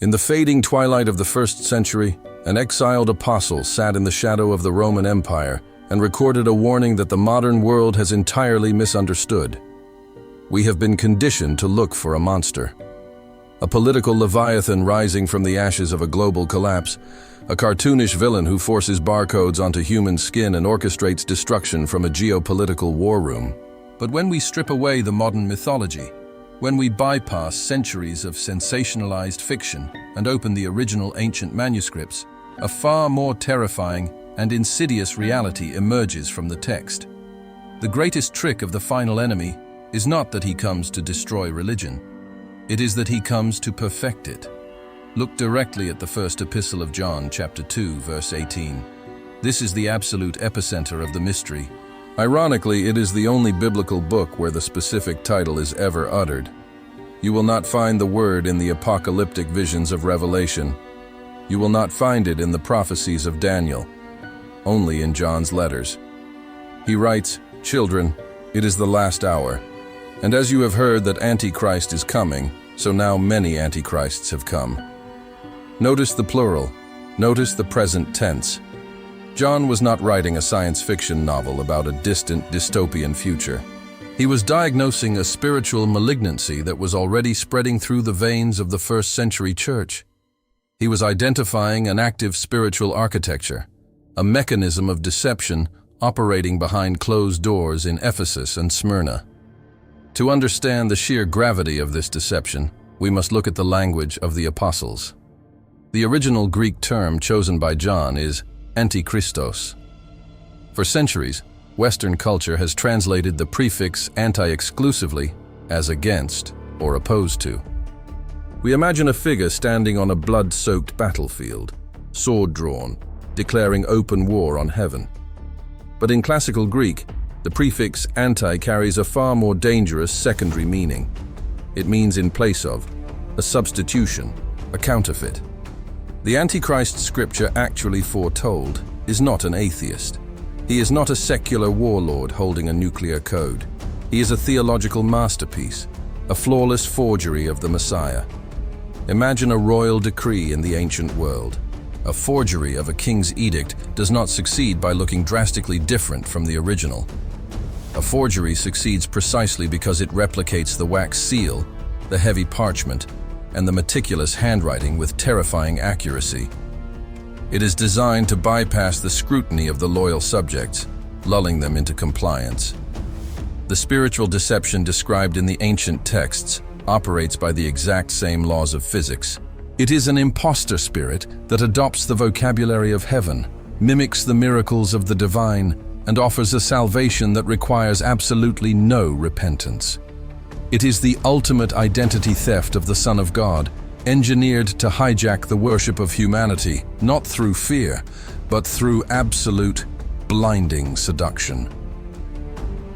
In the fading twilight of the 1st century, an exiled apostle sat in the shadow of the Roman Empire and recorded a warning that the modern world has entirely misunderstood. We have been conditioned to look for a monster. A political leviathan rising from the ashes of a global collapse, a cartoonish villain who forces barcodes onto human skin and orchestrates destruction from a geopolitical war room. But when we strip away the modern mythology, when we bypass centuries of sensationalized fiction and open the original ancient manuscripts, a far more terrifying and insidious reality emerges from the text. The greatest trick of the final enemy is not that he comes to destroy religion. It is that he comes to perfect it. Look directly at the first epistle of John, chapter 2, verse 18. This is the absolute epicenter of the mystery. Ironically, it is the only biblical book where the specific title is ever uttered. You will not find the word in the apocalyptic visions of Revelation. You will not find it in the prophecies of Daniel, only in John's letters. He writes, "Children, it is the last hour. And as you have heard that Antichrist is coming, so now many Antichrists have come." Notice the plural. Notice the present tense. John was not writing a science fiction novel about a distant dystopian future. He was diagnosing a spiritual malignancy that was already spreading through the veins of the 1st century church. He was identifying an active spiritual architecture, a mechanism of deception operating behind closed doors in Ephesus and Smyrna. To understand the sheer gravity of this deception, we must look at the language of the apostles. The original Greek term chosen by John is Antichristos. For centuries, Western culture has translated the prefix anti exclusively as against or opposed to. We imagine a figure standing on a blood-soaked battlefield, sword drawn, declaring open war on heaven. But in classical Greek, the prefix anti carries a far more dangerous secondary meaning. It means in place of, a substitution, a counterfeit. The Antichrist scripture actually foretold is not an atheist. He is not a secular warlord holding a nuclear code. He is a theological masterpiece, a flawless forgery of the Messiah. Imagine a royal decree in the ancient world. A forgery of a king's edict does not succeed by looking drastically different from the original. A forgery succeeds precisely because it replicates the wax seal, the heavy parchment, and the meticulous handwriting with terrifying accuracy. It is designed to bypass the scrutiny of the loyal subjects, lulling them into compliance. The spiritual deception described in the ancient texts operates by the exact same laws of physics. It is an imposter spirit that adopts the vocabulary of heaven, mimics the miracles of the divine, and offers a salvation that requires absolutely no repentance. It is the ultimate identity theft of the Son of God, engineered to hijack the worship of humanity, not through fear, but through absolute, blinding seduction.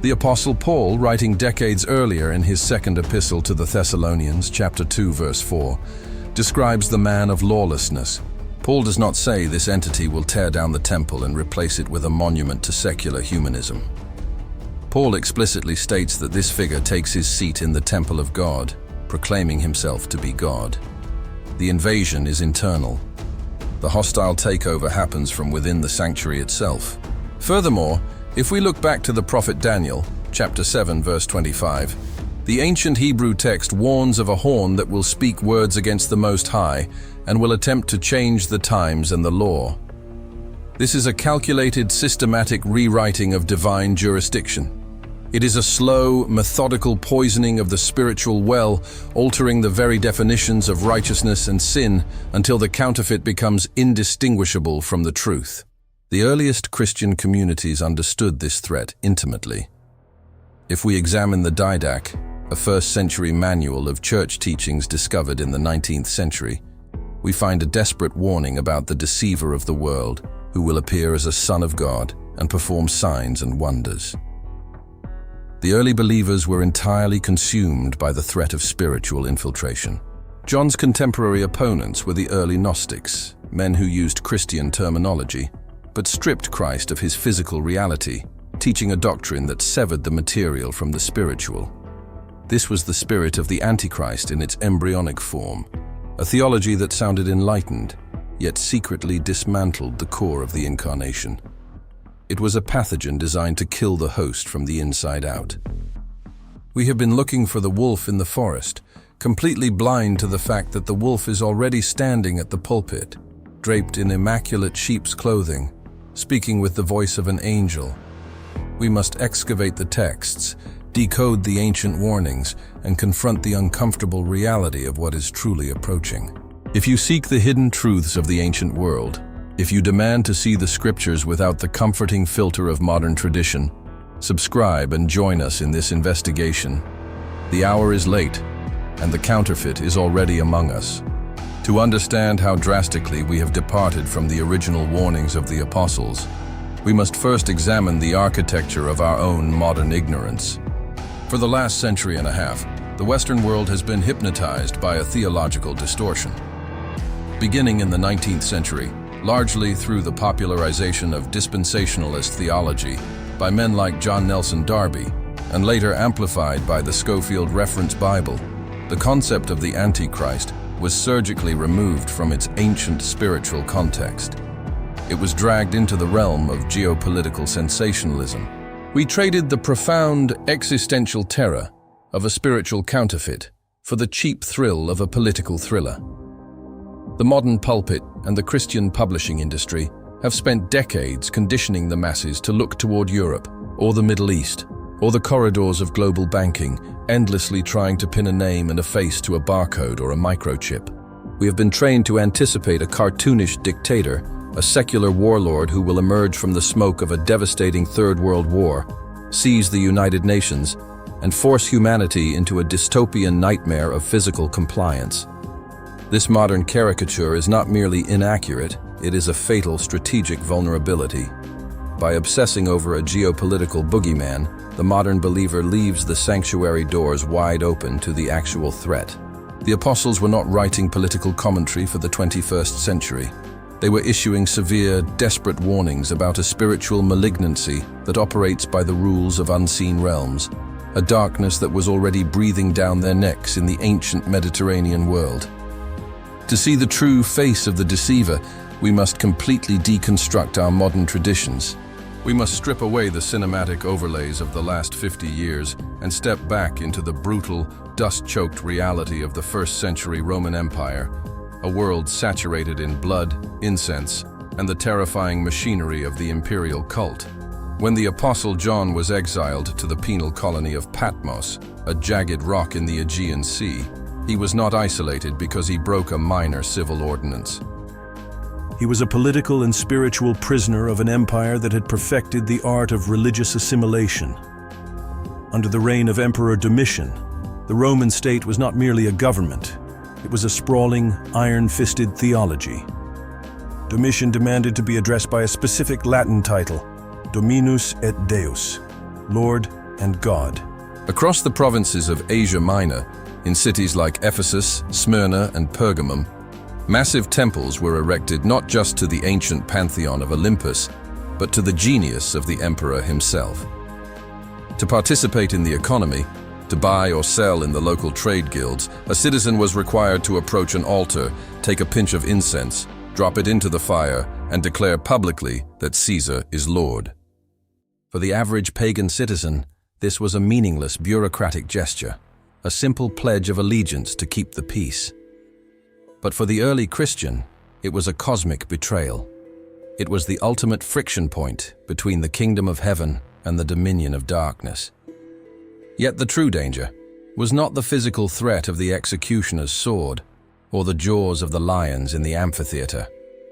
The Apostle Paul, writing decades earlier in his 2nd epistle to the Thessalonians, chapter 2, verse 4, describes the man of lawlessness. Paul does not say this entity will tear down the temple and replace it with a monument to secular humanism. Paul explicitly states that this figure takes his seat in the temple of God, proclaiming himself to be God. The invasion is internal. The hostile takeover happens from within the sanctuary itself. Furthermore, if we look back to the prophet Daniel, chapter 7, verse 25, the ancient Hebrew text warns of a horn that will speak words against the Most High and will attempt to change the times and the law. This is a calculated, systematic rewriting of divine jurisdiction. It is a slow, methodical poisoning of the spiritual well, altering the very definitions of righteousness and sin until the counterfeit becomes indistinguishable from the truth. The earliest Christian communities understood this threat intimately. If we examine the Didache, a 1st century manual of church teachings discovered in the 19th century, we find a desperate warning about the deceiver of the world, who will appear as a son of God and perform signs and wonders. The early believers were entirely consumed by the threat of spiritual infiltration. John's contemporary opponents were the early Gnostics, men who used Christian terminology, but stripped Christ of his physical reality, teaching a doctrine that severed the material from the spiritual. This was the spirit of the Antichrist in its embryonic form, a theology that sounded enlightened, yet secretly dismantled the core of the incarnation. It was a pathogen designed to kill the host from the inside out. We have been looking for the wolf in the forest, completely blind to the fact that the wolf is already standing at the pulpit, draped in immaculate sheep's clothing, speaking with the voice of an angel. We must excavate the texts, decode the ancient warnings, and confront the uncomfortable reality of what is truly approaching. If you seek the hidden truths of the ancient world, if you demand to see the scriptures without the comforting filter of modern tradition, subscribe and join us in this investigation. The hour is late, and the counterfeit is already among us. To understand how drastically we have departed from the original warnings of the apostles, we must first examine the architecture of our own modern ignorance. For the last century and a half, the Western world has been hypnotized by a theological distortion. Beginning in the 19th century, largely through the popularization of dispensationalist theology by men like John Nelson Darby, and later amplified by the Scofield Reference Bible, the concept of the Antichrist was surgically removed from its ancient spiritual context. It was dragged into the realm of geopolitical sensationalism. We traded the profound existential terror of a spiritual counterfeit for the cheap thrill of a political thriller. The modern pulpit and the Christian publishing industry have spent decades conditioning the masses to look toward Europe or the Middle East or the corridors of global banking, endlessly trying to pin a name and a face to a barcode or a microchip. We have been trained to anticipate a cartoonish dictator, a secular warlord who will emerge from the smoke of a devastating Third World War, seize the United Nations, and force humanity into a dystopian nightmare of physical compliance. This modern caricature is not merely inaccurate, it is a fatal strategic vulnerability. By obsessing over a geopolitical boogeyman, the modern believer leaves the sanctuary doors wide open to the actual threat. The apostles were not writing political commentary for the 21st century. They were issuing severe, desperate warnings about a spiritual malignancy that operates by the rules of unseen realms, a darkness that was already breathing down their necks in the ancient Mediterranean world. To see the true face of the deceiver, we must completely deconstruct our modern traditions. We must strip away the cinematic overlays of the last 50 years and step back into the brutal, dust-choked reality of the first century Roman Empire, a world saturated in blood, incense, and the terrifying machinery of the Imperial cult. When the Apostle John was exiled to the penal colony of Patmos, a jagged rock in the Aegean Sea, he was not isolated because he broke a minor civil ordinance. He was a political and spiritual prisoner of an empire that had perfected the art of religious assimilation. Under the reign of Emperor Domitian, the Roman state was not merely a government, it was a sprawling, iron-fisted theology. Domitian demanded to be addressed by a specific Latin title, Dominus et Deus, Lord and God. Across the provinces of Asia Minor, in cities like Ephesus, Smyrna, and Pergamum, massive temples were erected not just to the ancient pantheon of Olympus, but to the genius of the emperor himself. To participate in the economy, to buy or sell in the local trade guilds, a citizen was required to approach an altar, take a pinch of incense, drop it into the fire, and declare publicly that Caesar is Lord. For the average pagan citizen, this was a meaningless bureaucratic gesture, a simple pledge of allegiance to keep the peace. But for the early Christian, it was a cosmic betrayal. It was the ultimate friction point between the kingdom of heaven and the dominion of darkness. Yet the true danger was not the physical threat of the executioner's sword or the jaws of the lions in the amphitheater.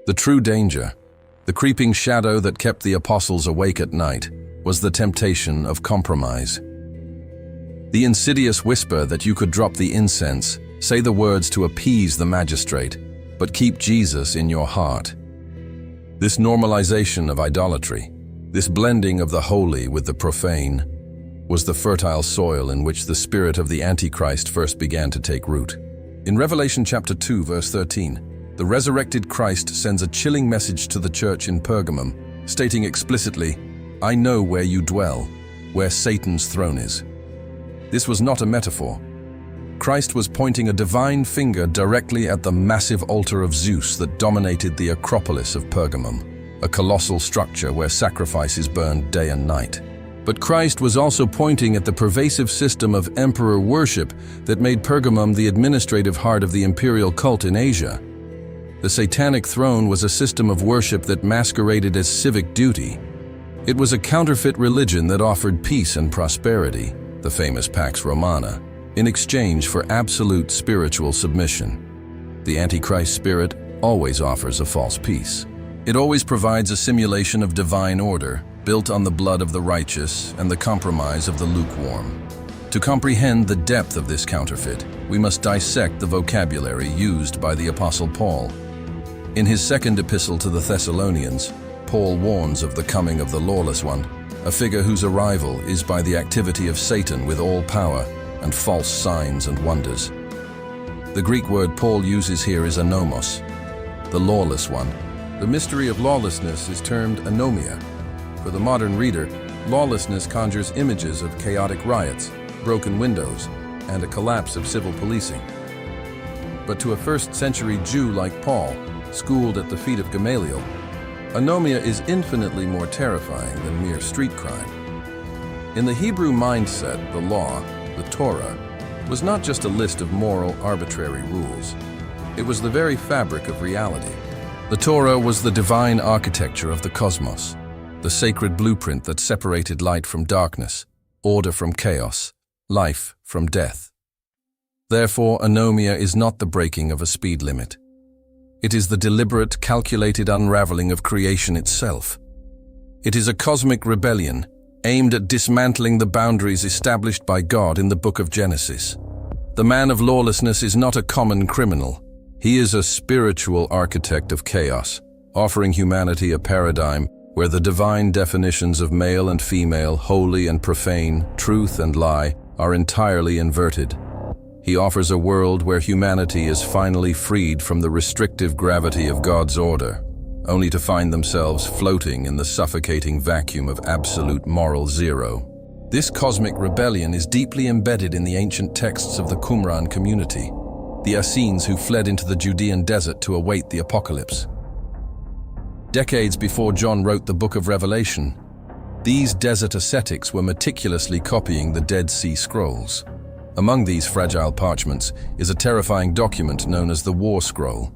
The true danger, the creeping shadow that kept the apostles awake at night, was the temptation of compromise. The insidious whisper that you could drop the incense, say the words to appease the magistrate, but keep Jesus in your heart. This normalization of idolatry, this blending of the holy with the profane, was the fertile soil in which the spirit of the Antichrist first began to take root. In Revelation chapter 2, verse 13, the resurrected Christ sends a chilling message to the church in Pergamum, stating explicitly, "I know where you dwell, where Satan's throne is." This was not a metaphor. Christ was pointing a divine finger directly at the massive altar of Zeus that dominated the Acropolis of Pergamum, a colossal structure where sacrifices burned day and night. But Christ was also pointing at the pervasive system of emperor worship that made Pergamum the administrative heart of the imperial cult in Asia. The satanic throne was a system of worship that masqueraded as civic duty. It was a counterfeit religion that offered peace and prosperity, the famous Pax Romana, in exchange for absolute spiritual submission. The Antichrist spirit always offers a false peace. It always provides a simulation of divine order, built on the blood of the righteous and the compromise of the lukewarm. To comprehend the depth of this counterfeit, we must dissect the vocabulary used by the Apostle Paul. In his second epistle to the Thessalonians, Paul warns of the coming of the lawless one, a figure whose arrival is by the activity of Satan with all power and false signs and wonders. The Greek word Paul uses here is anomos, the lawless one. The mystery of lawlessness is termed anomia. For the modern reader, lawlessness conjures images of chaotic riots, broken windows, and a collapse of civil policing. But to a first-century Jew like Paul, schooled at the feet of Gamaliel, anomia is infinitely more terrifying than mere street crime. In the Hebrew mindset, the law, the Torah, was not just a list of moral, arbitrary rules. It was the very fabric of reality. The Torah was the divine architecture of the cosmos, the sacred blueprint that separated light from darkness, order from chaos, life from death. Therefore, anomia is not the breaking of a speed limit. It is the deliberate, calculated unraveling of creation itself. It is a cosmic rebellion aimed at dismantling the boundaries established by God in the book of Genesis. The man of lawlessness is not a common criminal. He is a spiritual architect of chaos, offering humanity a paradigm where the divine definitions of male and female, holy and profane, truth and lie are entirely inverted. He offers a world where humanity is finally freed from the restrictive gravity of God's order, only to find themselves floating in the suffocating vacuum of absolute moral zero. This cosmic rebellion is deeply embedded in the ancient texts of the Qumran community, the Essenes who fled into the Judean desert to await the apocalypse. Decades before John wrote the book of Revelation, these desert ascetics were meticulously copying the Dead Sea Scrolls. Among these fragile parchments is a terrifying document known as the War Scroll,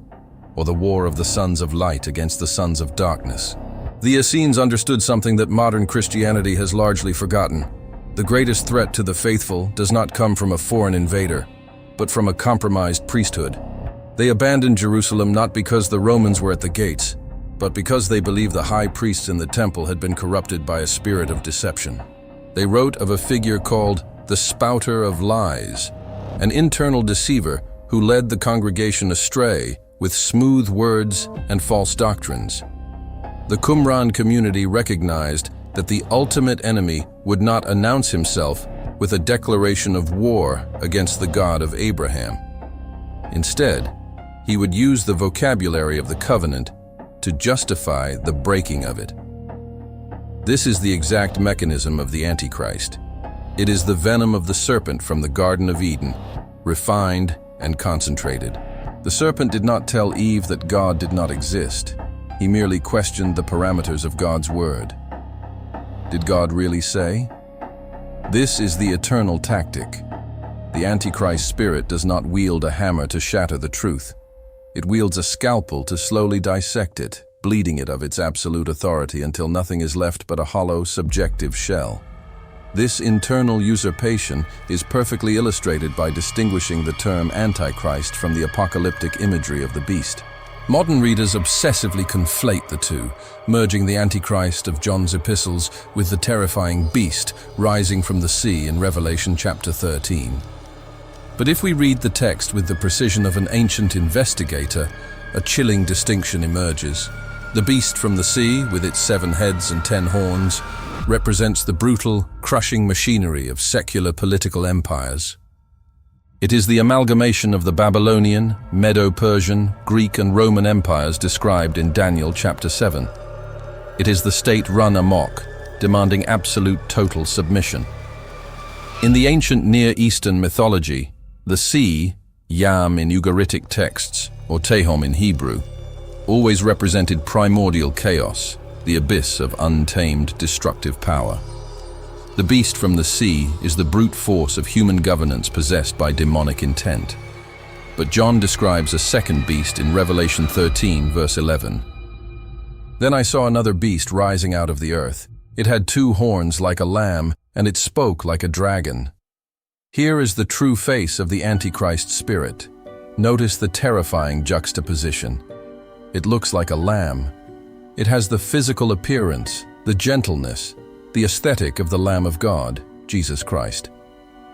or the War of the Sons of Light against the Sons of Darkness. The Essenes understood something that modern Christianity has largely forgotten. The greatest threat to the faithful does not come from a foreign invader, but from a compromised priesthood. They abandoned Jerusalem not because the Romans were at the gates, but because they believed the high priests in the temple had been corrupted by a spirit of deception. They wrote of a figure called the Spouter of Lies, an internal deceiver who led the congregation astray with smooth words and false doctrines. The Qumran community recognized that the ultimate enemy would not announce himself with a declaration of war against the God of Abraham. Instead, he would use the vocabulary of the covenant to justify the breaking of it. This is the exact mechanism of the Antichrist. It is the venom of the serpent from the Garden of Eden, refined and concentrated. The serpent did not tell Eve that God did not exist. He merely questioned the parameters of God's word. Did God really say? This is the eternal tactic. The Antichrist spirit does not wield a hammer to shatter the truth. It wields a scalpel to slowly dissect it, bleeding it of its absolute authority until nothing is left but a hollow, subjective shell. This internal usurpation is perfectly illustrated by distinguishing the term Antichrist from the apocalyptic imagery of the beast. Modern readers obsessively conflate the two, merging the Antichrist of John's epistles with the terrifying beast rising from the sea in Revelation chapter 13. But if we read the text with the precision of an ancient investigator, a chilling distinction emerges. The beast from the sea, with its 7 heads and 10 horns, represents the brutal, crushing machinery of secular political empires. It is the amalgamation of the Babylonian, Medo-Persian, Greek and Roman empires described in Daniel chapter 7. It is the state run amok, demanding absolute total submission. In the ancient Near Eastern mythology, The sea, Yam in Ugaritic texts, or Tehom in Hebrew, always represented primordial chaos, the abyss of untamed destructive power. The beast from the sea is the brute force of human governance possessed by demonic intent. But John describes a second beast in Revelation 13, verse 11. Then I saw another beast rising out of the earth. It had 2 horns like a lamb, and it spoke like a dragon. Here is the true face of the Antichrist spirit. Notice the terrifying juxtaposition. It looks like a lamb. It has the physical appearance, the gentleness, the aesthetic of the Lamb of God, Jesus Christ.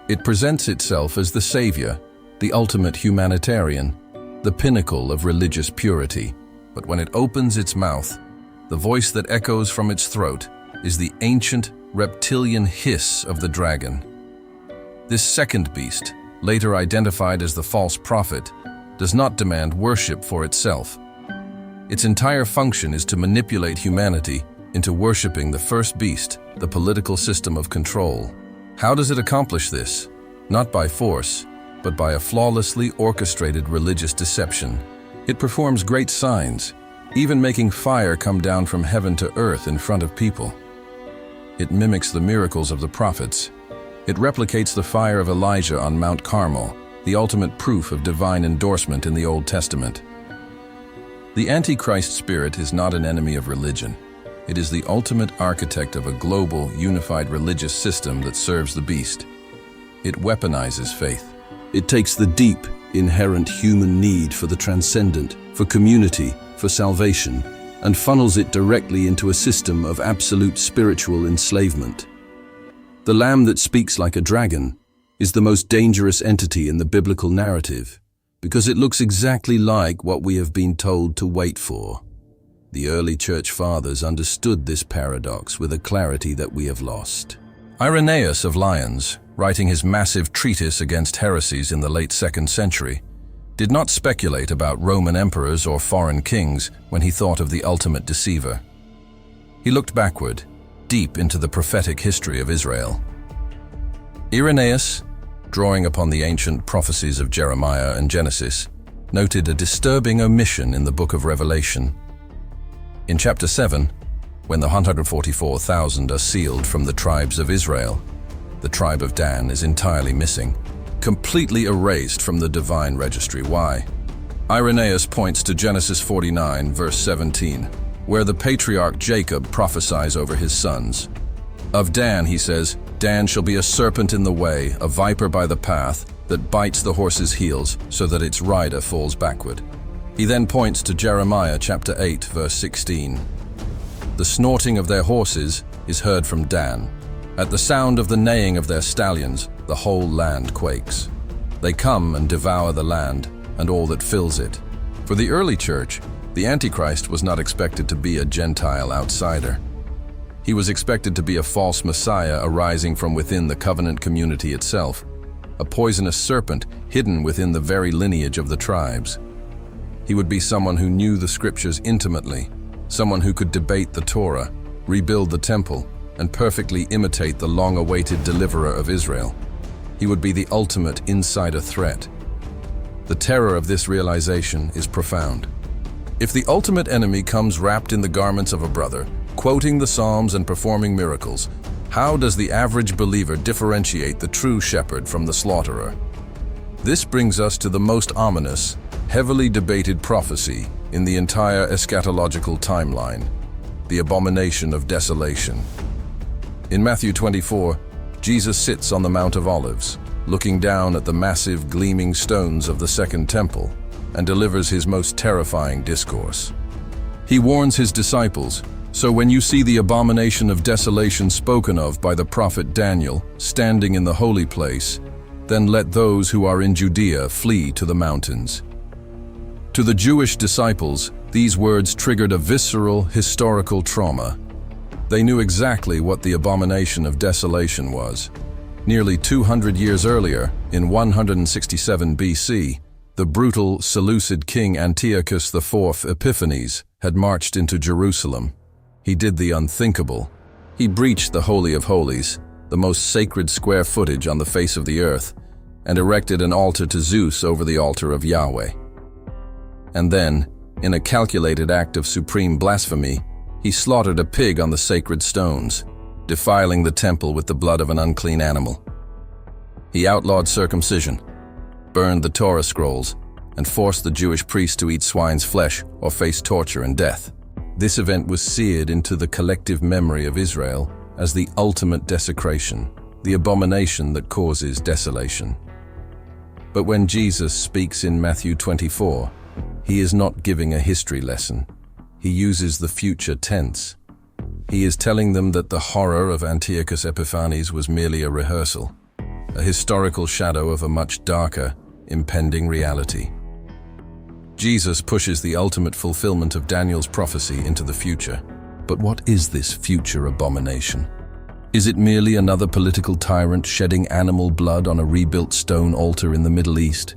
It presents itself as the Savior, the ultimate humanitarian, the pinnacle of religious purity. But when it opens its mouth, the voice that echoes from its throat is the ancient reptilian hiss of the dragon. This second beast, later identified as the false prophet, does not demand worship for itself. Its entire function is to manipulate humanity into worshiping the first beast, the political system of control. How does it accomplish this? Not by force, but by a flawlessly orchestrated religious deception. It performs great signs, even making fire come down from heaven to earth in front of people. It mimics the miracles of the prophets. It replicates the fire of Elijah on Mount Carmel, the ultimate proof of divine endorsement in the Old Testament. The Antichrist spirit is not an enemy of religion. It is the ultimate architect of a global, unified religious system that serves the beast. It weaponizes faith. It takes the deep, inherent human need for the transcendent, for community, for salvation, and funnels it directly into a system of absolute spiritual enslavement. The lamb that speaks like a dragon is the most dangerous entity in the biblical narrative because it looks exactly like what we have been told to wait for. The early church fathers understood this paradox with a clarity that we have lost. Irenaeus of Lyons, writing his massive treatise against heresies in the late 2nd century, did not speculate about Roman emperors or foreign kings when he thought of the ultimate deceiver. He looked backward, deep into the prophetic history of Israel. Irenaeus, drawing upon the ancient prophecies of Jeremiah and Genesis, noted a disturbing omission in the book of Revelation. In chapter 7, when the 144,000 are sealed from the tribes of Israel, the tribe of Dan is entirely missing, completely erased from the divine registry. Why? Irenaeus points to Genesis 49, verse 17, where the patriarch Jacob prophesies over his sons. Of Dan, he says, Dan shall be a serpent in the way, a viper by the path, that bites the horse's heels so that its rider falls backward. He then points to Jeremiah chapter 8, verse 16. The snorting of their horses is heard from Dan. At the sound of the neighing of their stallions, the whole land quakes. They come and devour the land and all that fills it. For the early church, the Antichrist was not expected to be a Gentile outsider. He was expected to be a false Messiah arising from within the covenant community itself, a poisonous serpent hidden within the very lineage of the tribes. He would be someone who knew the scriptures intimately, someone who could debate the Torah, rebuild the temple, and perfectly imitate the long-awaited deliverer of Israel. He would be the ultimate insider threat. The terror of this realization is profound. If the ultimate enemy comes wrapped in the garments of a brother, quoting the Psalms and performing miracles, how does the average believer differentiate the true shepherd from the slaughterer? This brings us to the most ominous, heavily debated prophecy in the entire eschatological timeline, the Abomination of Desolation. In Matthew 24, Jesus sits on the Mount of Olives, looking down at the massive gleaming stones of the Second Temple, and delivers his most terrifying discourse. He warns his disciples, "So when you see the abomination of desolation spoken of by the prophet Daniel standing in the holy place, then let those who are in Judea flee to the mountains." To the Jewish disciples, these words triggered a visceral, historical trauma. They knew exactly what the abomination of desolation was. Nearly 200 years earlier, in 167 BC, the brutal Seleucid king Antiochus IV Epiphanes had marched into Jerusalem. He did the unthinkable. He breached the Holy of Holies, the most sacred square footage on the face of the earth, and erected an altar to Zeus over the altar of Yahweh. And then, in a calculated act of supreme blasphemy, he slaughtered a pig on the sacred stones, defiling the temple with the blood of an unclean animal. He outlawed circumcision, burned the Torah scrolls, and forced the Jewish priests to eat swine's flesh or face torture and death. This event was seared into the collective memory of Israel as the ultimate desecration, the abomination that causes desolation. But when Jesus speaks in Matthew 24, he is not giving a history lesson. He uses the future tense. He is telling them that the horror of Antiochus Epiphanes was merely a rehearsal, a historical shadow of a much darker, impending reality. Jesus pushes the ultimate fulfillment of Daniel's prophecy into the future. But what is this future abomination? Is it merely another political tyrant shedding animal blood on a rebuilt stone altar in the Middle East?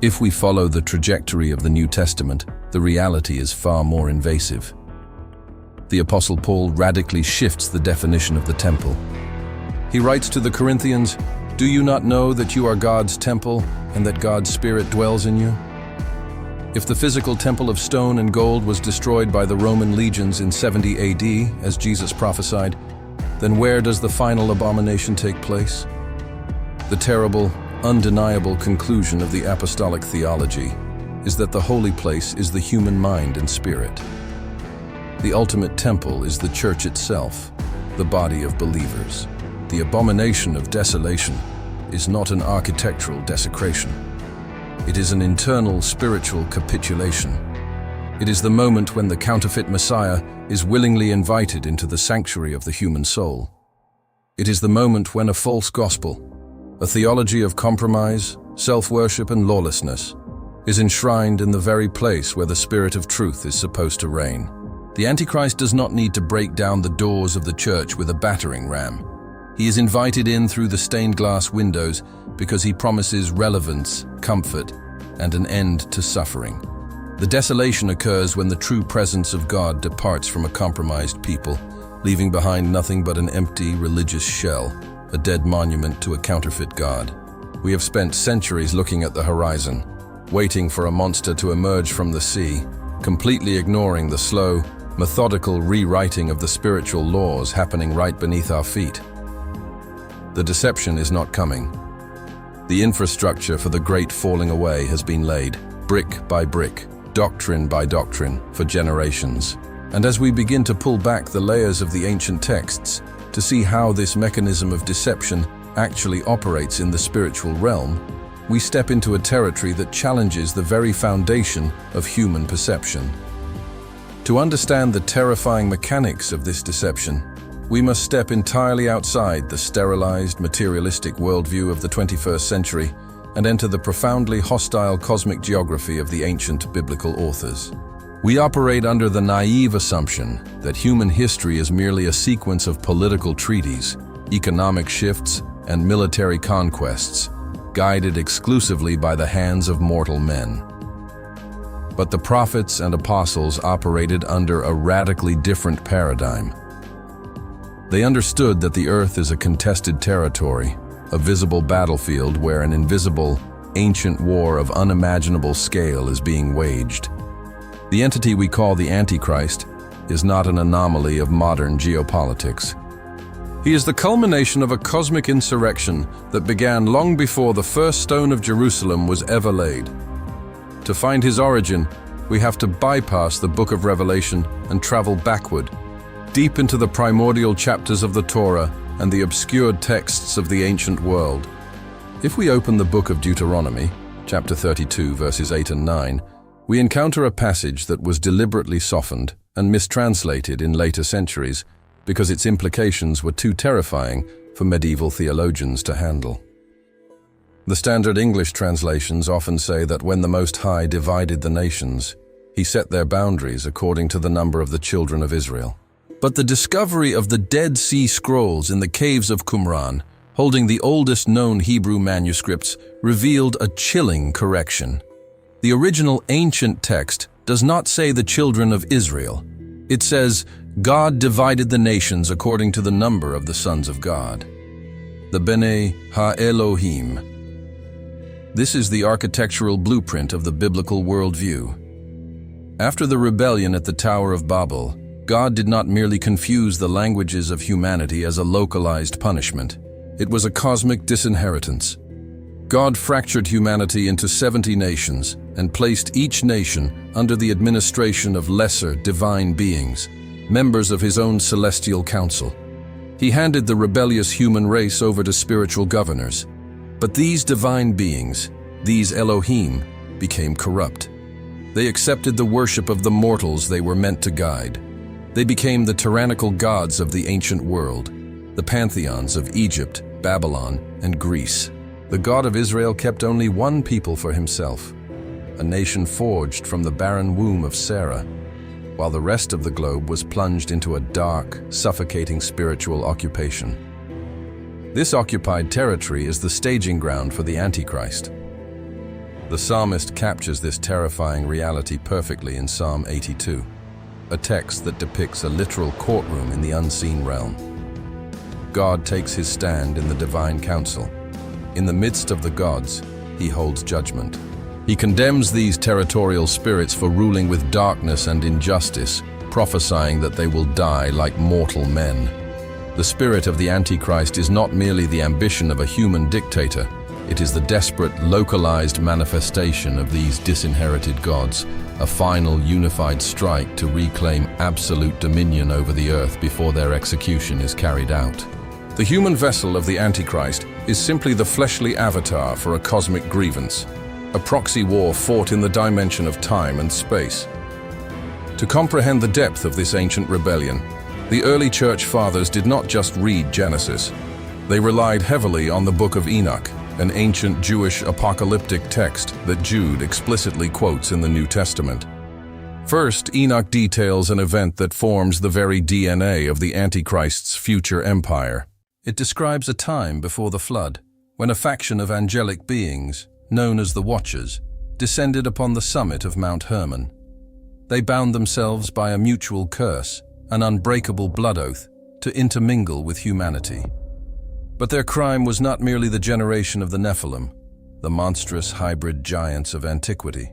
If we follow the trajectory of the New Testament, the reality is far more invasive. The Apostle Paul radically shifts the definition of the temple. He writes to the Corinthians, "Do you not know that you are God's temple and that God's Spirit dwells in you?" If the physical temple of stone and gold was destroyed by the Roman legions in 70 AD, as Jesus prophesied, then where does the final abomination take place? The terrible, undeniable conclusion of the apostolic theology is that the holy place is the human mind and spirit. The ultimate temple is the church itself, the body of believers. The abomination of desolation is not an architectural desecration. It is an internal spiritual capitulation. It is the moment when the counterfeit Messiah is willingly invited into the sanctuary of the human soul. It is the moment when a false gospel, a theology of compromise, self-worship and lawlessness, is enshrined in the very place where the Spirit of truth is supposed to reign. The Antichrist does not need to break down the doors of the church with a battering ram. He is invited in through the stained glass windows because he promises relevance, comfort, and an end to suffering. The desolation occurs when the true presence of God departs from a compromised people, leaving behind nothing but an empty religious shell, a dead monument to a counterfeit God. We have spent centuries looking at the horizon, waiting for a monster to emerge from the sea, completely ignoring the slow, methodical rewriting of the spiritual laws happening right beneath our feet. The deception is not coming. The infrastructure for the great falling away has been laid, brick by brick, doctrine by doctrine, for generations. And as we begin to pull back the layers of the ancient texts to see how this mechanism of deception actually operates in the spiritual realm, we step into a territory that challenges the very foundation of human perception. To understand the terrifying mechanics of this deception, we must step entirely outside the sterilized, materialistic worldview of the 21st century and enter the profoundly hostile cosmic geography of the ancient biblical authors. We operate under the naive assumption that human history is merely a sequence of political treaties, economic shifts, and military conquests, guided exclusively by the hands of mortal men. But the prophets and apostles operated under a radically different paradigm. They understood that the earth is a contested territory, a visible battlefield where an invisible, ancient war of unimaginable scale is being waged. The entity we call the Antichrist is not an anomaly of modern geopolitics. He is the culmination of a cosmic insurrection that began long before the first stone of Jerusalem was ever laid. To find his origin, we have to bypass the book of Revelation and travel backward, deep into the primordial chapters of the Torah and the obscured texts of the ancient world. If we open the book of Deuteronomy, chapter 32, verses 8 and 9, we encounter a passage that was deliberately softened and mistranslated in later centuries because its implications were too terrifying for medieval theologians to handle. The standard English translations often say that when the Most High divided the nations, he set their boundaries according to the number of the children of Israel. But the discovery of the Dead Sea Scrolls in the caves of Qumran, holding the oldest known Hebrew manuscripts, revealed a chilling correction. The original ancient text does not say the children of Israel. It says, God divided the nations according to the number of the sons of God. The Benei ha-Elohim, This is the architectural blueprint of the biblical worldview. After the rebellion at the Tower of Babel, God did not merely confuse the languages of humanity as a localized punishment. It was a cosmic disinheritance. God fractured humanity into 70 nations and placed each nation under the administration of lesser divine beings, members of his own celestial council. He handed the rebellious human race over to spiritual governors. But these divine beings, these Elohim, became corrupt. They accepted the worship of the mortals they were meant to guide. They became the tyrannical gods of the ancient world, the pantheons of Egypt, Babylon, and Greece. The God of Israel kept only one people for himself, a nation forged from the barren womb of Sarah, while the rest of the globe was plunged into a dark, suffocating spiritual occupation. This occupied territory is the staging ground for the Antichrist. The psalmist captures this terrifying reality perfectly in Psalm 82, a text that depicts a literal courtroom in the unseen realm. God takes his stand in the divine council. In the midst of the gods, he holds judgment. He condemns these territorial spirits for ruling with darkness and injustice, prophesying that they will die like mortal men. The spirit of the Antichrist is not merely the ambition of a human dictator, it is the desperate, localized manifestation of these disinherited gods, a final unified strike to reclaim absolute dominion over the earth before their execution is carried out. The human vessel of the Antichrist is simply the fleshly avatar for a cosmic grievance, a proxy war fought in the dimension of time and space. To comprehend the depth of this ancient rebellion, the early church fathers did not just read Genesis. They relied heavily on the Book of Enoch, an ancient Jewish apocalyptic text that Jude explicitly quotes in the New Testament. First, Enoch details an event that forms the very DNA of the Antichrist's future empire. It describes a time before the flood, when a faction of angelic beings, known as the Watchers, descended upon the summit of Mount Hermon. They bound themselves by a mutual curse, an unbreakable blood oath, to intermingle with humanity. But their crime was not merely the generation of the Nephilim, the monstrous hybrid giants of antiquity.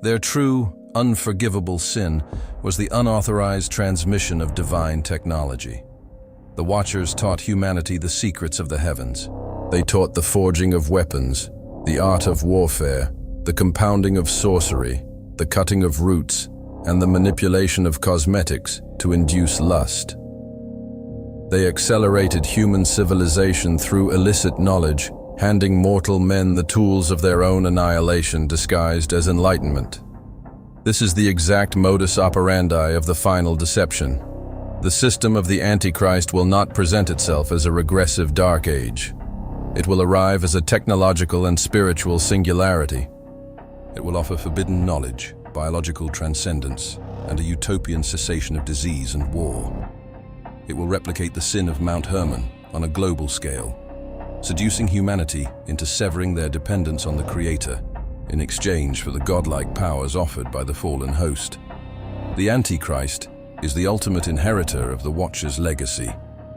Their true, unforgivable sin was the unauthorized transmission of divine technology. The Watchers taught humanity the secrets of the heavens. They taught the forging of weapons, the art of warfare, the compounding of sorcery, the cutting of roots, and the manipulation of cosmetics to induce lust. They accelerated human civilization through illicit knowledge, handing mortal men the tools of their own annihilation disguised as enlightenment. This is the exact modus operandi of the final deception. The system of the Antichrist will not present itself as a regressive dark age. It will arrive as a technological and spiritual singularity. It will offer forbidden knowledge, biological transcendence, and a utopian cessation of disease and war. It will replicate the sin of Mount Hermon on a global scale, seducing humanity into severing their dependence on the Creator in exchange for the godlike powers offered by the fallen host. The Antichrist is the ultimate inheritor of the Watcher's legacy,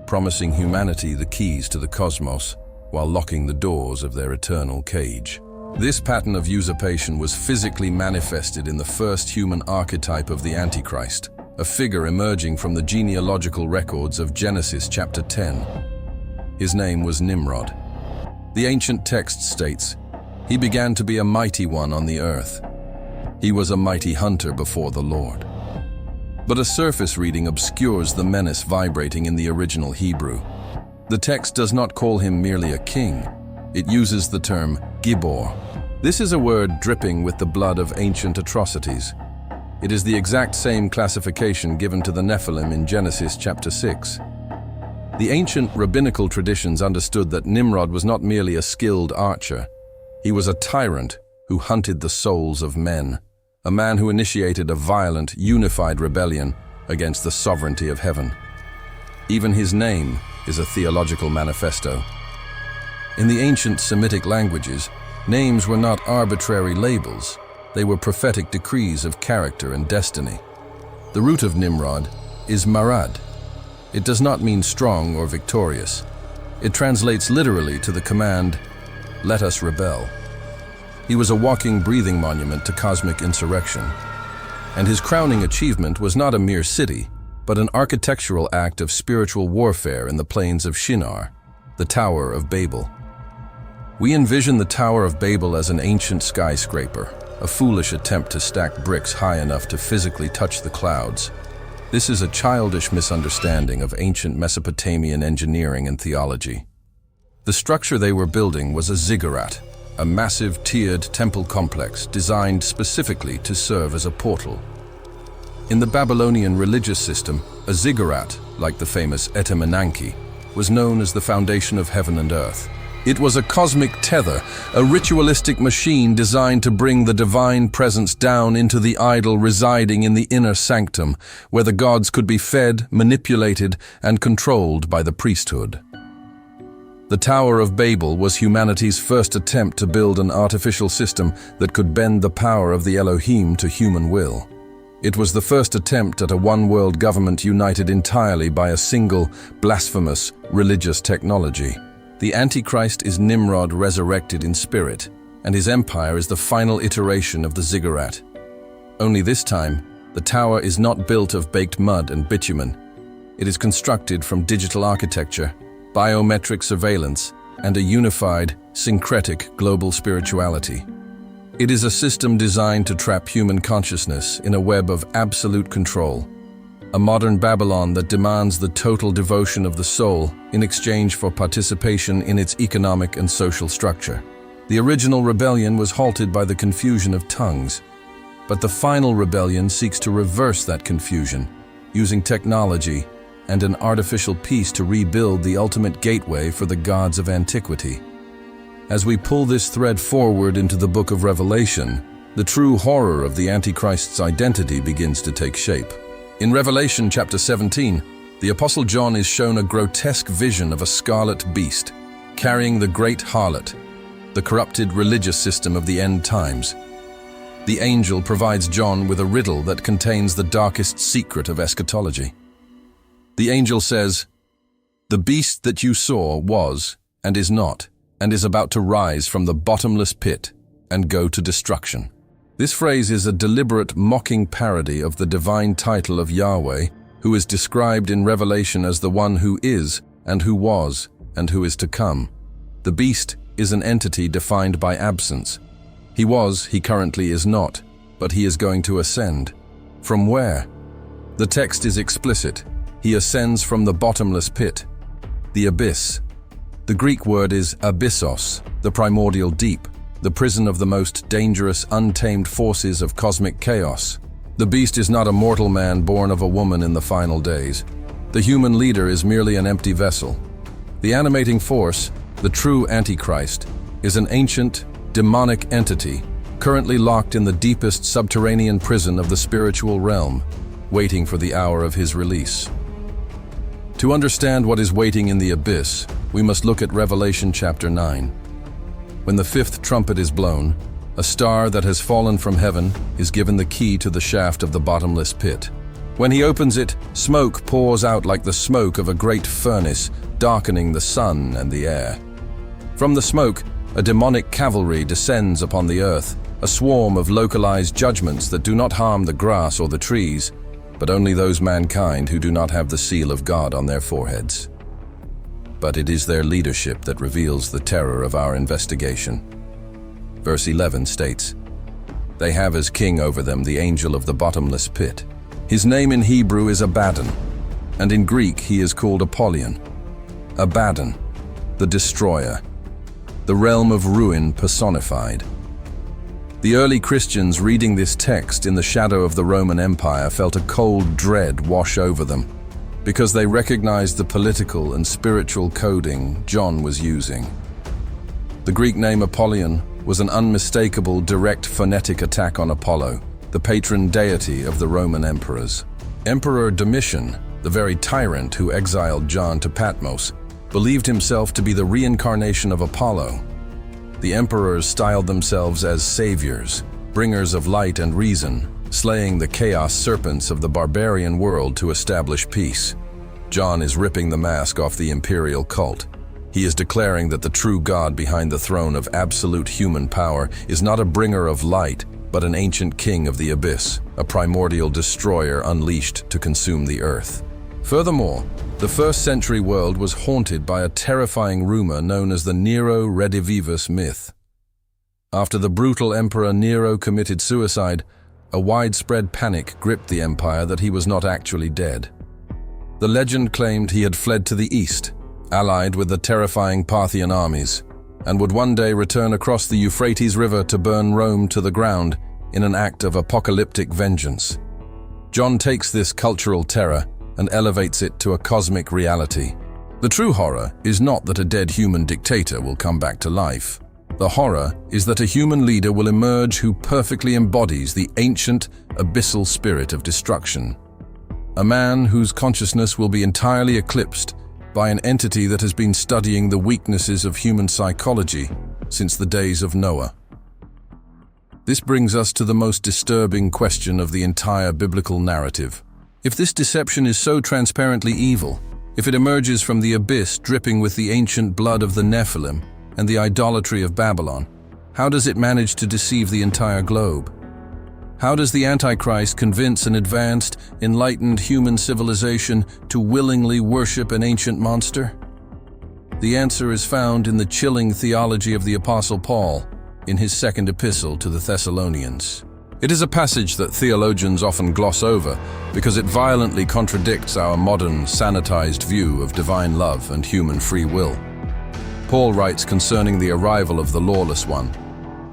promising humanity the keys to the cosmos while locking the doors of their eternal cage. This pattern of usurpation was physically manifested in the first human archetype of the Antichrist, a figure emerging from the genealogical records of Genesis chapter 10. His name was Nimrod. The ancient text states, "He began to be a mighty one on the earth. He was a mighty hunter before the Lord." But a surface reading obscures the menace vibrating in the original Hebrew. The text does not call him merely a king. It uses the term Gibor. This is a word dripping with the blood of ancient atrocities. It is the exact same classification given to the Nephilim in Genesis chapter 6. The ancient rabbinical traditions understood that Nimrod was not merely a skilled archer. He was a tyrant who hunted the souls of men, a man who initiated a violent, unified rebellion against the sovereignty of heaven. Even his name is a theological manifesto. In the ancient Semitic languages, names were not arbitrary labels. They were prophetic decrees of character and destiny. The root of Nimrod is marad. It does not mean strong or victorious. It translates literally to the command, "Let us rebel." He was a walking, breathing monument to cosmic insurrection. And his crowning achievement was not a mere city, but an architectural act of spiritual warfare in the plains of Shinar, the Tower of Babel. We envision the Tower of Babel as an ancient skyscraper, a foolish attempt to stack bricks high enough to physically touch the clouds. This is a childish misunderstanding of ancient Mesopotamian engineering and theology. The structure they were building was a ziggurat, a massive tiered temple complex designed specifically to serve as a portal. In the Babylonian religious system, a ziggurat, like the famous Etemenanki, was known as the foundation of heaven and earth. It was a cosmic tether, a ritualistic machine designed to bring the divine presence down into the idol residing in the inner sanctum, where the gods could be fed, manipulated, and controlled by the priesthood. The Tower of Babel was humanity's first attempt to build an artificial system that could bend the power of the Elohim to human will. It was the first attempt at a one-world government united entirely by a single, blasphemous, religious technology. The Antichrist is Nimrod resurrected in spirit, and his empire is the final iteration of the ziggurat. Only this time, the tower is not built of baked mud and bitumen. It is constructed from digital architecture, biometric surveillance, and a unified, syncretic global spirituality. It is a system designed to trap human consciousness in a web of absolute control, a modern Babylon that demands the total devotion of the soul in exchange for participation in its economic and social structure. The original rebellion was halted by the confusion of tongues, but the final rebellion seeks to reverse that confusion, using technology and an artificial peace to rebuild the ultimate gateway for the gods of antiquity. As we pull this thread forward into the book of Revelation, the true horror of the Antichrist's identity begins to take shape. In Revelation chapter 17, the Apostle John is shown a grotesque vision of a scarlet beast, carrying the great harlot, the corrupted religious system of the end times. The angel provides John with a riddle that contains the darkest secret of eschatology. The angel says, "The beast that you saw was, and is not, and is about to rise from the bottomless pit and go to destruction." This phrase is a deliberate mocking parody of the divine title of Yahweh, who is described in Revelation as the one who is, and who was, and who is to come. The beast is an entity defined by absence. He was, he currently is not, but he is going to ascend. From where? The text is explicit. He ascends from the bottomless pit, the abyss. The Greek word is abyssos, the primordial deep, the prison of the most dangerous, untamed forces of cosmic chaos. The beast is not a mortal man born of a woman in the final days. The human leader is merely an empty vessel. The animating force, the true Antichrist, is an ancient, demonic entity, currently locked in the deepest subterranean prison of the spiritual realm, waiting for the hour of his release. To understand what is waiting in the abyss, we must look at Revelation chapter 9. When the fifth trumpet is blown, a star that has fallen from heaven is given the key to the shaft of the bottomless pit. When he opens it, smoke pours out like the smoke of a great furnace, darkening the sun and the air. From the smoke, a demonic cavalry descends upon the earth, a swarm of localized judgments that do not harm the grass or the trees, but only those mankind who do not have the seal of God on their foreheads. But it is their leadership that reveals the terror of our investigation. Verse 11 states, "They have as king over them the angel of the bottomless pit. His name in Hebrew is Abaddon, and in Greek he is called Apollyon." Abaddon, the destroyer, the realm of ruin personified. The early Christians reading this text in the shadow of the Roman Empire felt a cold dread wash over them, because they recognized the political and spiritual coding John was using. The Greek name Apollyon was an unmistakable direct phonetic attack on Apollo, the patron deity of the Roman emperors. Emperor Domitian, the very tyrant who exiled John to Patmos, believed himself to be the reincarnation of Apollo. The emperors styled themselves as saviors, bringers of light and reason, slaying the chaos serpents of the barbarian world to establish peace. John is ripping the mask off the Imperial cult. He is declaring that the true God behind the throne of absolute human power is not a bringer of light, but an ancient king of the abyss, a primordial destroyer unleashed to consume the earth. Furthermore, the first-century world was haunted by a terrifying rumor known as the Nero Redivivus myth. After the brutal Emperor Nero committed suicide, a widespread panic gripped the empire that he was not actually dead. The legend claimed he had fled to the east, allied with the terrifying Parthian armies, and would one day return across the Euphrates River to burn Rome to the ground in an act of apocalyptic vengeance. John takes this cultural terror and elevates it to a cosmic reality. The true horror is not that a dead human dictator will come back to life. The horror is that a human leader will emerge who perfectly embodies the ancient, abyssal spirit of destruction. A man whose consciousness will be entirely eclipsed by an entity that has been studying the weaknesses of human psychology since the days of Noah. This brings us to the most disturbing question of the entire biblical narrative. If this deception is so transparently evil, if it emerges from the abyss dripping with the ancient blood of the Nephilim and the idolatry of Babylon, how does it manage to deceive the entire globe? How does the Antichrist convince an advanced, enlightened human civilization to willingly worship an ancient monster? The answer is found in the chilling theology of the Apostle Paul in his second epistle to the Thessalonians. It is a passage that theologians often gloss over because it violently contradicts our modern, sanitized view of divine love and human free will. Paul writes concerning the arrival of the lawless one,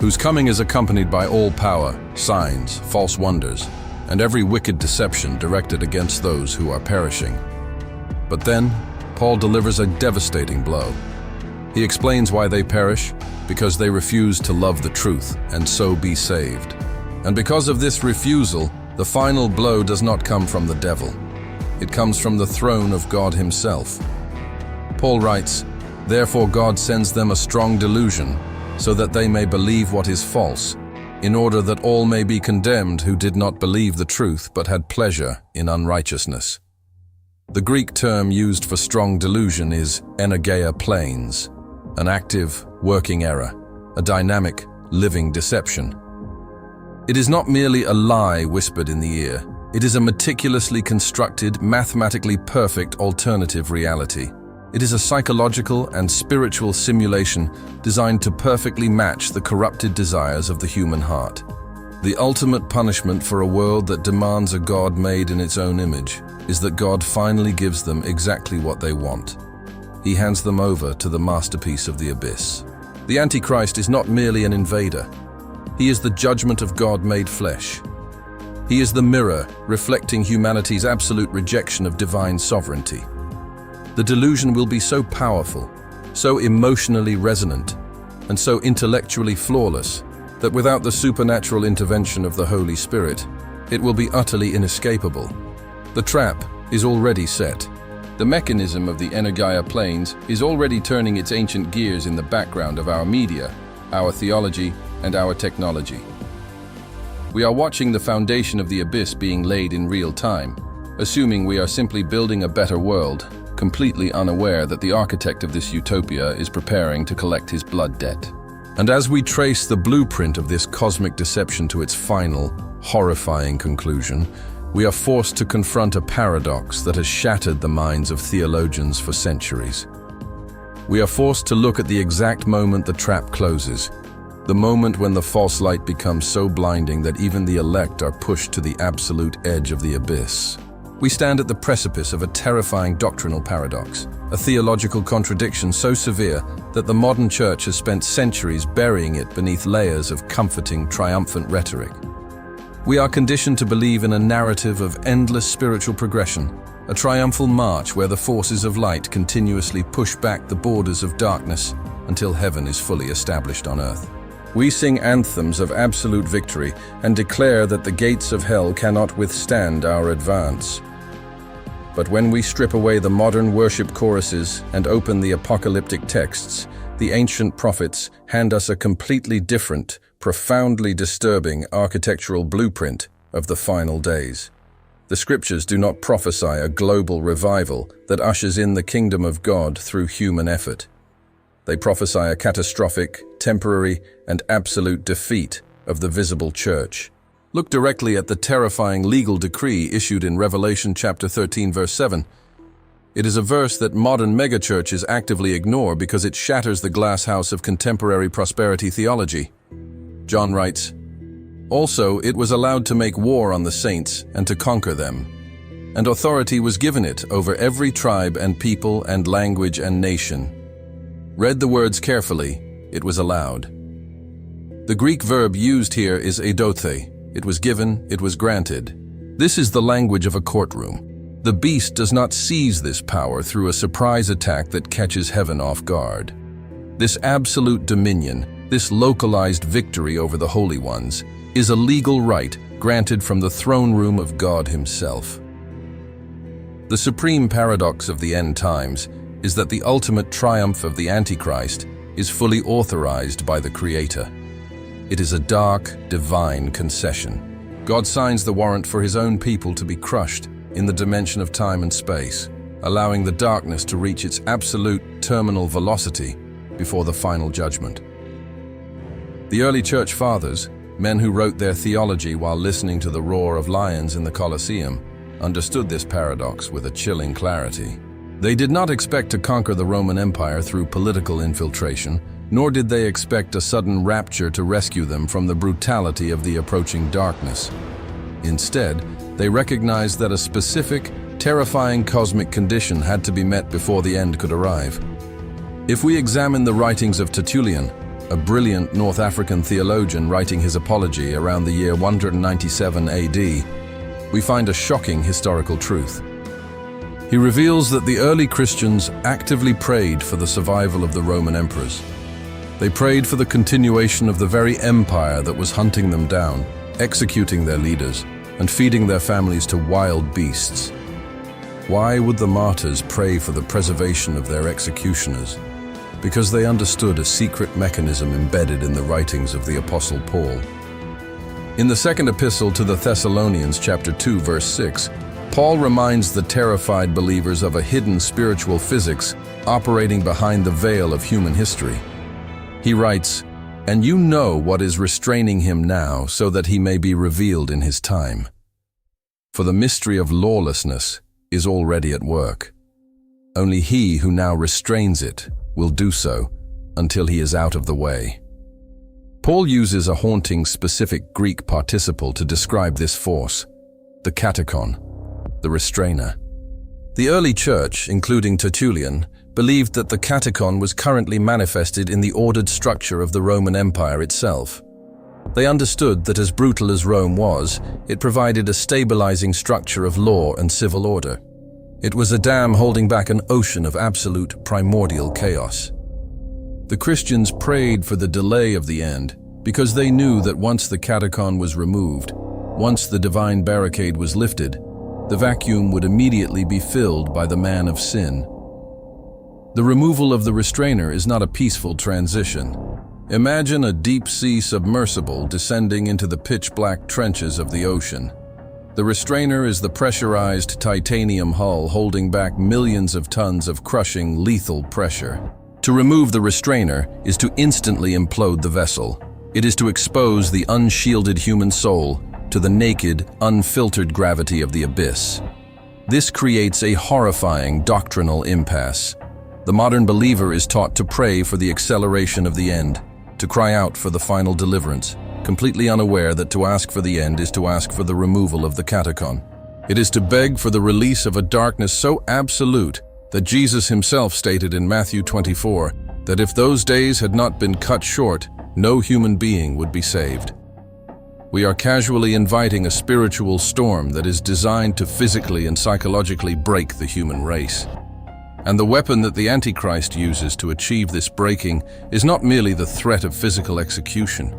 whose coming is accompanied by all power, signs, false wonders, and every wicked deception directed against those who are perishing. But then, Paul delivers a devastating blow. He explains why they perish, because they refuse to love the truth and so be saved. And because of this refusal, the final blow does not come from the devil. It comes from the throne of God himself. Paul writes, "Therefore God sends them a strong delusion, so that they may believe what is false, in order that all may be condemned who did not believe the truth but had pleasure in unrighteousness." The Greek term used for strong delusion is Energeia planes, an active, working error, a dynamic, living deception. It is not merely a lie whispered in the ear. It is a meticulously constructed, mathematically perfect alternative reality. It is a psychological and spiritual simulation designed to perfectly match the corrupted desires of the human heart. The ultimate punishment for a world that demands a God made in its own image is that God finally gives them exactly what they want. He hands them over to the masterpiece of the abyss. The Antichrist is not merely an invader. He is the judgment of God made flesh. He is the mirror reflecting humanity's absolute rejection of divine sovereignty. The delusion will be so powerful, so emotionally resonant, and so intellectually flawless that without the supernatural intervention of the Holy Spirit, it will be utterly inescapable. The trap is already set. The mechanism of the Energeia planes is already turning its ancient gears in the background of our media, our theology, and our technology. We are watching the foundation of the abyss being laid in real time, assuming we are simply building a better world, completely unaware that the architect of this utopia is preparing to collect his blood debt. And as we trace the blueprint of this cosmic deception to its final, horrifying conclusion, we are forced to confront a paradox that has shattered the minds of theologians for centuries. We are forced to look at the exact moment the trap closes, the moment when the false light becomes so blinding that even the elect are pushed to the absolute edge of the abyss. We stand at the precipice of a terrifying doctrinal paradox, a theological contradiction so severe that the modern church has spent centuries burying it beneath layers of comforting, triumphant rhetoric. We are conditioned to believe in a narrative of endless spiritual progression, a triumphal march where the forces of light continuously push back the borders of darkness until heaven is fully established on earth. We sing anthems of absolute victory and declare that the gates of hell cannot withstand our advance. But when we strip away the modern worship choruses and open the apocalyptic texts, the ancient prophets hand us a completely different, profoundly disturbing architectural blueprint of the final days. The scriptures do not prophesy a global revival that ushers in the kingdom of God through human effort. They prophesy a catastrophic, temporary, and absolute defeat of the visible church. Look directly at the terrifying legal decree issued in Revelation chapter 13, verse 7. It is a verse that modern megachurches actively ignore because it shatters the glass house of contemporary prosperity theology. John writes, "Also, it was allowed to make war on the saints and to conquer them. And authority was given it over every tribe and people and language and nation." Read the words carefully. It was allowed. The Greek verb used here is eidothe. It was given, it was granted. This is the language of a courtroom. The beast does not seize this power through a surprise attack that catches heaven off guard. This absolute dominion, this localized victory over the holy ones, is a legal right granted from the throne room of God himself. The supreme paradox of the end times is that the ultimate triumph of the Antichrist is fully authorized by the Creator. It is a dark, divine concession. God signs the warrant for his own people to be crushed in the dimension of time and space, allowing the darkness to reach its absolute terminal velocity before the final judgment. The early church fathers, men who wrote their theology while listening to the roar of lions in the Colosseum, understood this paradox with a chilling clarity. They did not expect to conquer the Roman Empire through political infiltration, nor did they expect a sudden rapture to rescue them from the brutality of the approaching darkness. Instead, they recognized that a specific, terrifying cosmic condition had to be met before the end could arrive. If we examine the writings of Tertullian, a brilliant North African theologian writing his apology around the year 197 AD, we find a shocking historical truth. He reveals that the early Christians actively prayed for the survival of the Roman emperors. They prayed for the continuation of the very empire that was hunting them down, executing their leaders, and feeding their families to wild beasts. Why would the martyrs pray for the preservation of their executioners? Because they understood a secret mechanism embedded in the writings of the Apostle Paul. In the second epistle to the Thessalonians, chapter 2, verse 6, Paul reminds the terrified believers of a hidden spiritual physics operating behind the veil of human history. He writes, "And you know what is restraining him now, so that he may be revealed in his time. For the mystery of lawlessness is already at work. Only he who now restrains it will do so until he is out of the way." Paul uses a haunting specific Greek participle to describe this force, the Katechon, the Restrainer. The early church, including Tertullian, believed that the Katechon was currently manifested in the ordered structure of the Roman Empire itself. They understood that as brutal as Rome was, it provided a stabilizing structure of law and civil order. It was a dam holding back an ocean of absolute primordial chaos. The Christians prayed for the delay of the end because they knew that once the Katechon was removed, once the divine barricade was lifted, the vacuum would immediately be filled by the man of sin. The removal of the Restrainer is not a peaceful transition. Imagine a deep-sea submersible descending into the pitch-black trenches of the ocean. The Restrainer is the pressurized titanium hull holding back millions of tons of crushing, lethal pressure. To remove the Restrainer is to instantly implode the vessel. It is to expose the unshielded human soul to the naked, unfiltered gravity of the abyss. This creates a horrifying doctrinal impasse. The modern believer is taught to pray for the acceleration of the end, to cry out for the final deliverance, completely unaware that to ask for the end is to ask for the removal of the Katechon. It is to beg for the release of a darkness so absolute that Jesus himself stated in Matthew 24 that if those days had not been cut short, no human being would be saved. We are casually inviting a spiritual storm that is designed to physically and psychologically break the human race. And the weapon that the Antichrist uses to achieve this breaking is not merely the threat of physical execution.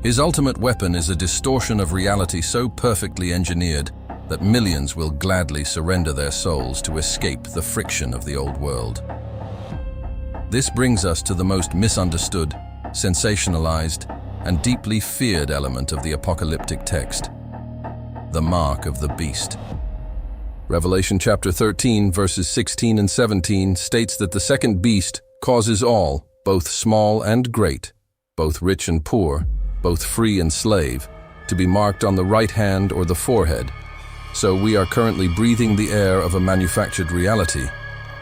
His ultimate weapon is a distortion of reality so perfectly engineered that millions will gladly surrender their souls to escape the friction of the old world. This brings us to the most misunderstood, sensationalized, and deeply feared element of the apocalyptic text, the mark of the beast. Revelation chapter 13, verses 16 and 17 states that the second beast causes all, both small and great, both rich and poor, both free and slave, to be marked on the right hand or the forehead. So we are currently breathing the air of a manufactured reality.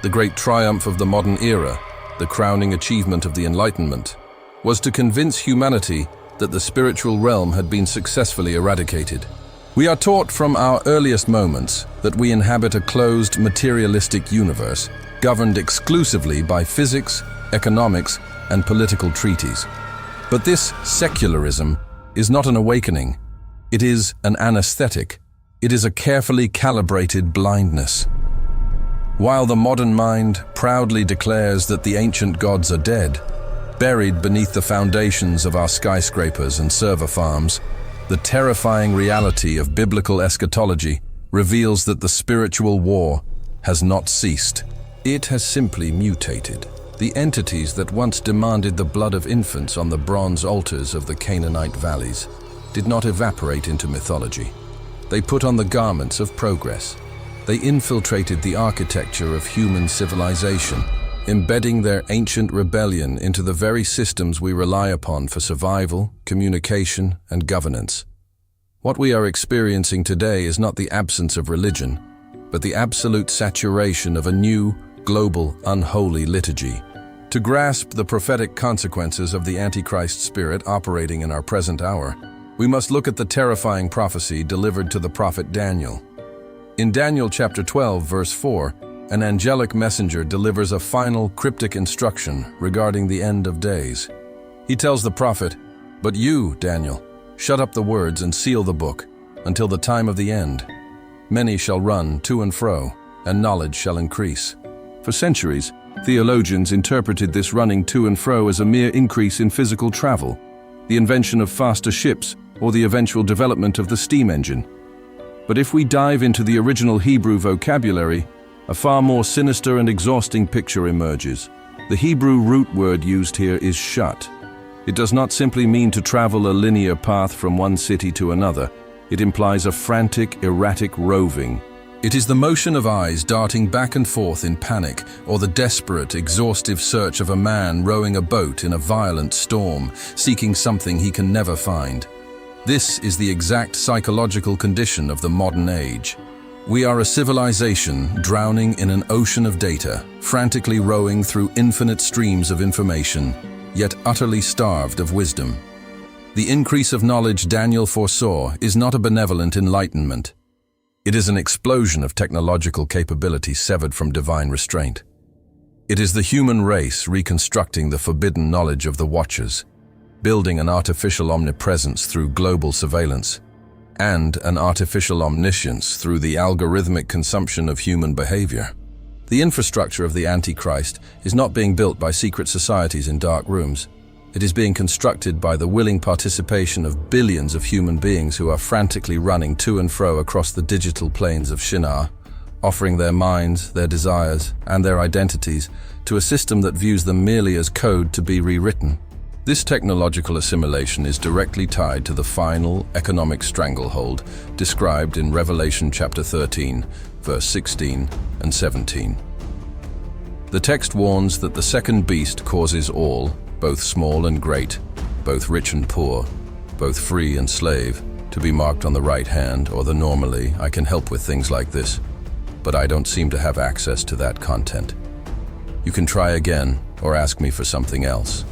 The great triumph of the modern era, the crowning achievement of the Enlightenment, was to convince humanity that the spiritual realm had been successfully eradicated. We are taught from our earliest moments that we inhabit a closed, materialistic universe, governed exclusively by physics, economics, and political treaties. But this secularism is not an awakening. It is an anesthetic. It is a carefully calibrated blindness. While the modern mind proudly declares that the ancient gods are dead, buried beneath the foundations of our skyscrapers and server farms, the terrifying reality of biblical eschatology reveals that the spiritual war has not ceased. It has simply mutated. The entities that once demanded the blood of infants on the bronze altars of the Canaanite valleys did not evaporate into mythology. They put on the garments of progress. They infiltrated the architecture of human civilization, embedding their ancient rebellion into the very systems we rely upon for survival, communication, and governance. What we are experiencing today is not the absence of religion, but the absolute saturation of a new, global, unholy liturgy. To grasp the prophetic consequences of the Antichrist spirit operating in our present hour, we must look at the terrifying prophecy delivered to the prophet Daniel. In Daniel chapter 12, verse 4, an angelic messenger delivers a final cryptic instruction regarding the end of days. He tells the prophet, "But you, Daniel, shut up the words and seal the book until the time of the end. Many shall run to and fro, and knowledge shall increase." For centuries, theologians interpreted this running to and fro as a mere increase in physical travel, the invention of faster ships, or the eventual development of the steam engine. But if we dive into the original Hebrew vocabulary, a far more sinister and exhausting picture emerges. The Hebrew root word used here is shut. It does not simply mean to travel a linear path from one city to another. It implies a frantic, erratic roving. It is the motion of eyes darting back and forth in panic, or the desperate, exhaustive search of a man rowing a boat in a violent storm, seeking something he can never find. This is the exact psychological condition of the modern age. We are a civilization drowning in an ocean of data, frantically rowing through infinite streams of information, yet utterly starved of wisdom. The increase of knowledge Daniel foresaw is not a benevolent enlightenment. It is an explosion of technological capability severed from divine restraint. It is the human race reconstructing the forbidden knowledge of the Watchers, building an artificial omnipresence through global surveillance, and an artificial omniscience through the algorithmic consumption of human behavior. The infrastructure of the Antichrist is not being built by secret societies in dark rooms. It is being constructed by the willing participation of billions of human beings who are frantically running to and fro across the digital plains of Shinar, offering their minds, their desires, and their identities to a system that views them merely as code to be rewritten. This technological assimilation is directly tied to the final economic stranglehold described in Revelation chapter 13, verse 16 and 17. The text warns that the second beast causes all, both small and great, both rich and poor, both free and slave, to be marked on the right hand, or the normally. I can help with things like this, but I don't seem to have access to that content. You can try again or ask me for something else.